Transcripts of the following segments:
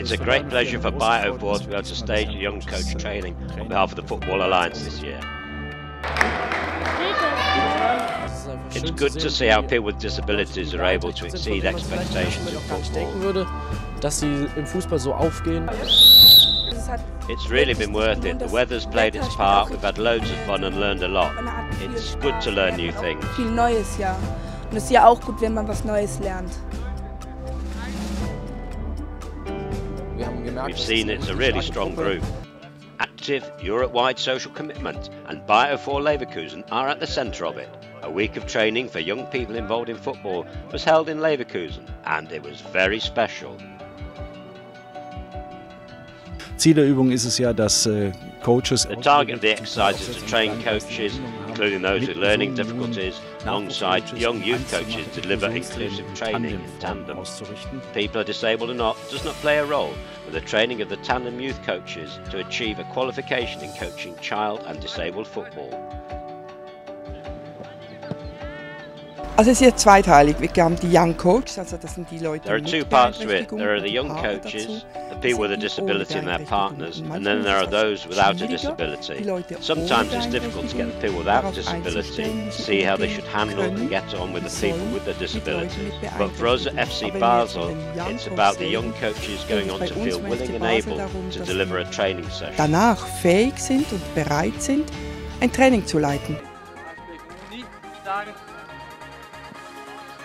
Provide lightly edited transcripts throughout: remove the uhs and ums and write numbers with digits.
It's a great pleasure for Bayer 04 to be able to stage young coach training on behalf of the Football Alliance this year. It's good to see how people with disabilities are able to exceed expectations in football. Dass sie im Fußball so aufgehen. It's really been worth it. The weather's played its part. We've had loads of fun and learned a lot. It's good to learn new things. Viel Neues, ja. Und es ist ja auch gut, wenn man was Neues lernt. We've seen it's a really strong group. Active, Europe-wide social commitment, and Bayer 04 Leverkusen are at the centre of it. A week of training for young people involved in football was held in Leverkusen, and it was very special. Ziel der Übung ist es ja, dass Coaches. The target of the exercise is to train coaches, including those with learning difficulties, alongside young youth coaches to deliver inclusive training in tandem. People are disabled or not does not play a role, with the training of the tandem youth coaches to achieve a qualification in coaching child and disabled football. Also es ist ja zweiteilig. Wir haben die Young Coaches, also das sind die Leute. There are two parts to it. There are the young coaches, the people with a disability and their partners, and then there are those without a disability. Sometimes it's difficult to get the people without a disability, see how they should handle and get on with the people with a disability. But for us at FC Basel, it's about the young coaches going on to feel willing and able to deliver a training session. Danach fähig sind und bereit sind, ein Training zu leiten.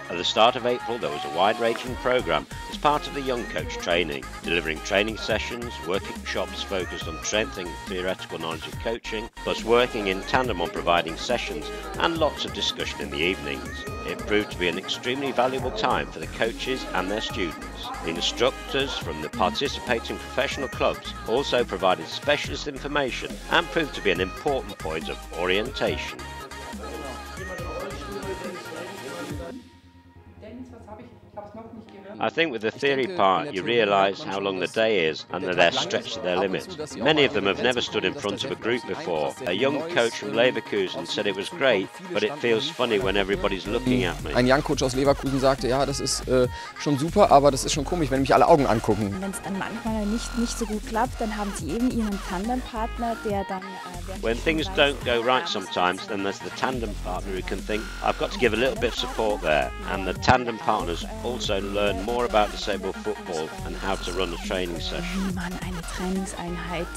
At the start of April, there was a wide-ranging programme as part of the Young Coach training, delivering training sessions, workshops focused on strengthening theoretical knowledge of coaching, plus working in tandem on providing sessions and lots of discussion in the evenings. It proved to be an extremely valuable time for the coaches and their students. The instructors from the participating professional clubs also provided specialist information and proved to be an important point of orientation. I think with the theory part you realise how long the day is and that they're stretched to their limits. Many of them have never stood in front of a group before. A young coach from Leverkusen said it was great, but it feels funny when everybody's looking at me. Ein Young Coach aus Leverkusen sagte, ja, das ist schon super, aber das ist schon komisch, wenn mich alle Augen angucken. Wenn es dann manchmal nicht so gut klappt, dann haben sie eben ihren Tandempartner, der dann... When things don't go right sometimes, then there's the tandem partner who can think, I've got to give a little bit of support there. And the tandem partners also learn more about disabled football and how to run a training session. Wie man eine Trainingseinheit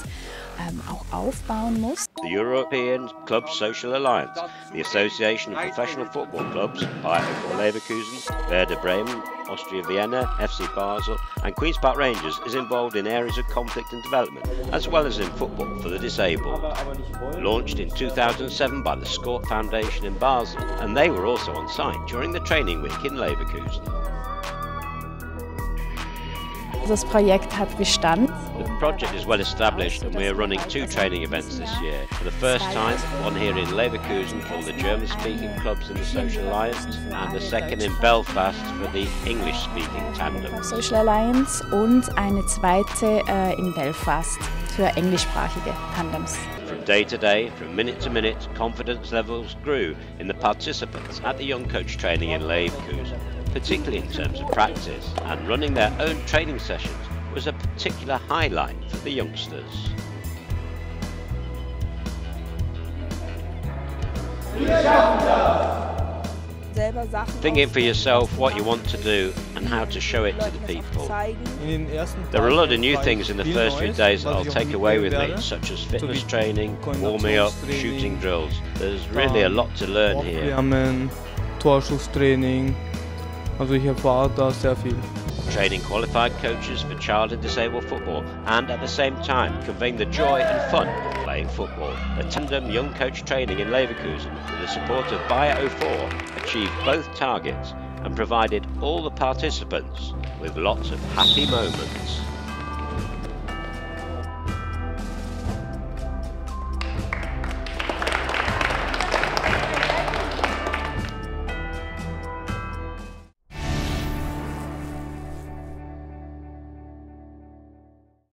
auch aufbauen muss. The European Club Social Alliance, the Association of Professional Football Clubs, Bayer 04 Leverkusen, Werder Bremen, Austria Vienna, FC Basel and Queen's Park Rangers is involved in areas of conflict and development, as well as in football for the disabled. Launched in 2007 by the Skort Foundation in Basel, and they were also on site during the training week in Leverkusen. Das Projekt hat Bestand. The project is well established and we are running two training events this year. For the first time, one here in Leverkusen for the German-speaking clubs in the Social Alliance and the second in Belfast for the English-speaking tandem. Social Alliance und eine zweite in Belfast für englischsprachige Tandems. From day to day, from minute to minute, confidence levels grew in the participants at the Young Coach training in Leverkusen, particularly in terms of practice, and running their own training sessions was a particular highlight for the youngsters. Thinking for yourself what you want to do and how to show it to the people. There are a lot of new things in the first few days that I'll take away with me, such as fitness training, warming up, shooting drills. There's really a lot to learn here. Torschusstraining, also ich erfahre da sehr viel. Training qualified coaches for child and disabled football and at the same time conveying the joy and fun of playing football. The tandem young coach training in Leverkusen with the support of Bayer 04 achieved both targets and provided all the participants with lots of happy moments.